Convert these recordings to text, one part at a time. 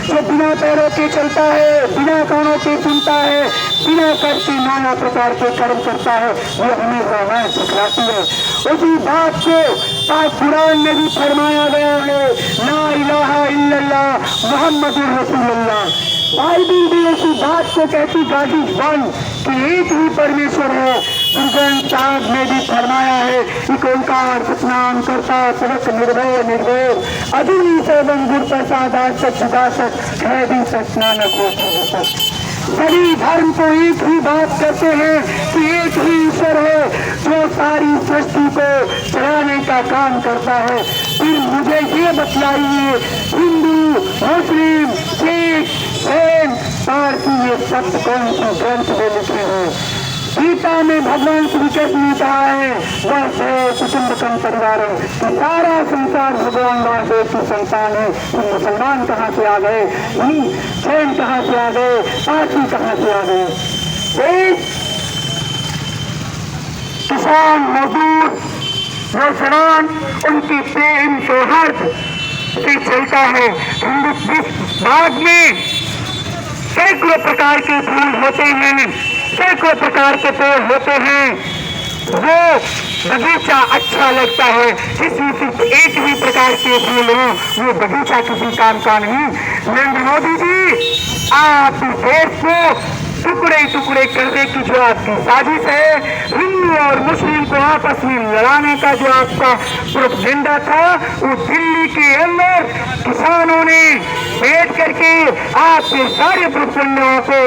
जो बिना पैरों के चलता है, बिना कानों के सुनता है, बिना कर के नाना प्रकार के कर्म करता है, वो हमें रामायण सिखलाती है। उसी बात को पाक कुरान में भी फरमाया गया है, ला इलाहा इल्लल्लाह मुहम्मदुर रसूलुल्लाह। बाइबिल भी उसी बात को कहती गाड़ी वन कि एक ही परमेश्वर है। गुरु ग्रंथ साहब ने भी फरमाया है, एक ओंकार सतनाम करता सबक निर्भय निर्भय अधूरी सेवन गुरु प्रसाद सत है भी सतनानक हो। सभी धर्म तो एक ही बात करते हैं कि एक ही ईश्वर है जो सारी सृष्टि को चलाने का काम करता है। फिर मुझे ये बतलाइए, हिंदू, मुस्लिम, सिख, जैन, पारसी ये सब कौन से ग्रंथ में लिखे हैं? गीता में भगवान श्री कृष्ण ने कहा है, वह है कुटुंबकम परिवारम, सारा संसार भगवान वासुदेव की संतान है। तो मुसलमान कहाँ से आ गए, जैन कहाँ से आ गए, पारसी कहाँ से आ गए? किसान, मजदूर, नौजवान, उनकी प्रेम सौहार्द से चलता है। बाग में सैकड़ों प्रकार के फूल होते हैं, सैकड़ों प्रकार के पेड़ होते हैं, वो बगीचा अच्छा लगता है। जिसमें सिर्फ एक ही प्रकार के फूल हो, वो बगीचा किसी काम का नहीं। नरेंद्र मोदी जी, आप इस देश को टुकड़े टुकड़े करने की जो आपकी साजिश है, हिंदू और मुस्लिम को आपस में लड़ाने का जो आपका प्रोपेगेंडा था, वो दिल्ली के अंदर किसानों ने बैठ करके आपके सारे प्रोपेगेंडा को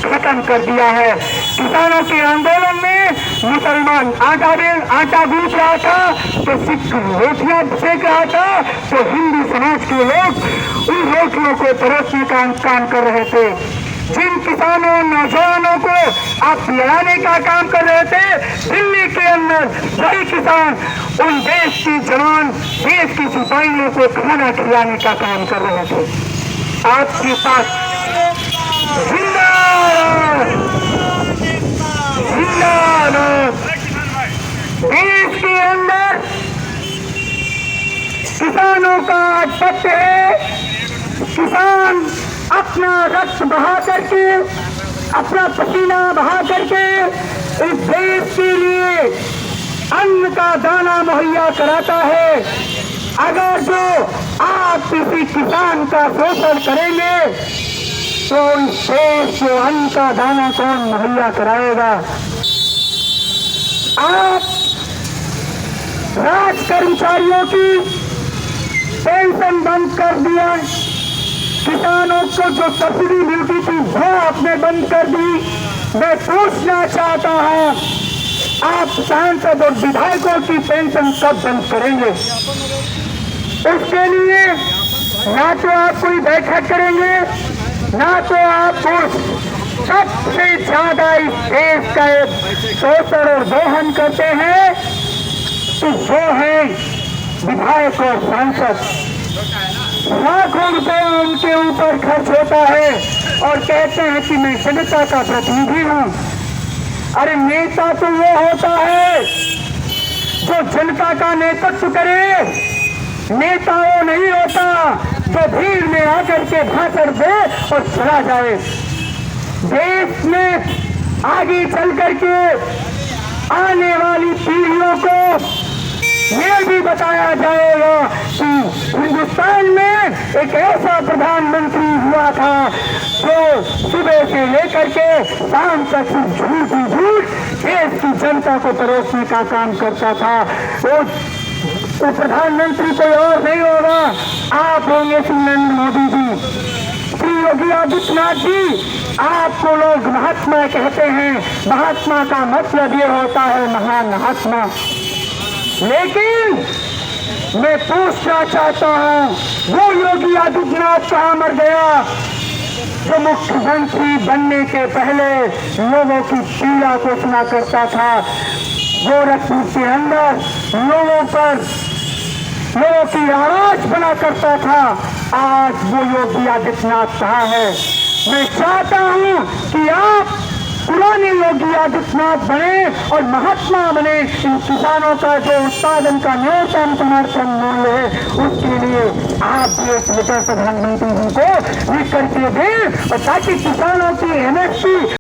खत्म कर दिया है। किसानों के आंदोलन में मुसलमान आटा गूंथ रहा था, तो सिख रोटियां सेक रहा था, तो हिंदू समाज के लोग उन रोटियों को परोसने का काम कर रहे थे। जिन किसानों नौजवानों को आप लड़ाने का काम कर रहे थे, दिल्ली के अंदर वही किसान उन देश की जवान, देश की सिपाहियों को खाना खिलाने का काम कर रहे थे। आपके पास जिंदाबाद जिंदाबाद। देश के अंदर किसानों का पक्ष है। किसान अपना रक्त बहा करके, अपना पसीना बहा करके इस देश के लिए अन्न का दाना मुहैया कराता है। अगर जो आप किसी किसान का शोषण करेंगे तो इस देश को अन्न का दाना कौन मुहैया कराएगा? आप राज कर्मचारियों की पेंशन बंद कर दिया, किसानों को जो सब्सिडी मिलती थी वो आपने बंद कर दी। मैं पूछना चाहता हूं, आप सांसद और विधायकों की पेंशन कब बंद करेंगे? उसके लिए ना तो आप कोई बैठक करेंगे, ना तो आप सबसे ज्यादा इस देश का शोषण और दोहन करते हैं, तो वो है विधायक और सांसद। लाखों रुपए उनके ऊपर खर्च होता है और कहते हैं कि मैं जनता का प्रतिनिधि हूं। अरे नेता तो वो होता है जो जनता का नेतृत्व करे, नेता वो नहीं होता जो भीड़ में आकर के भाषण दे और चला जाए। देश में आगे चल करके आने वाली पीढ़ियों को ये भी बताया जाएगा कि हिंदुस्तान में एक ऐसा प्रधानमंत्री हुआ था जो सुबह से लेकर के शाम तक झूठ ही झूठ देश की जनता को परोसने का काम करता था। वो प्रधानमंत्री कोई और नहीं होगा, आप होंगे श्री नरेंद्र मोदी जी। श्री योगी आदित्यनाथ जी, आपको लोग महात्मा कहते हैं। महात्मा का मतलब ये होता है महान महात्मा। लेकिन मैं पूछना चाहता हूं, वो योगी आदित्यनाथ कहाँ मर गया जो मुख्यमंत्री बनने के पहले लोगों की पीड़ा को सुना करता था, गोरखपुर के अंदर लोगों की आवाज बना करता था। आज वो योगी आदित्यनाथ कहाँ है? मैं चाहता हूं कि आप पुराने योगी आदित्यनाथ बने और महात्मा बने। इन किसानों का जो उत्पादन का न्यूनतम समर्थन मूल्य है, उसके लिए आप भी एक लेटर प्रधानमंत्री जी को लिख कर लिए दें और ताकि किसानों की एमएसपी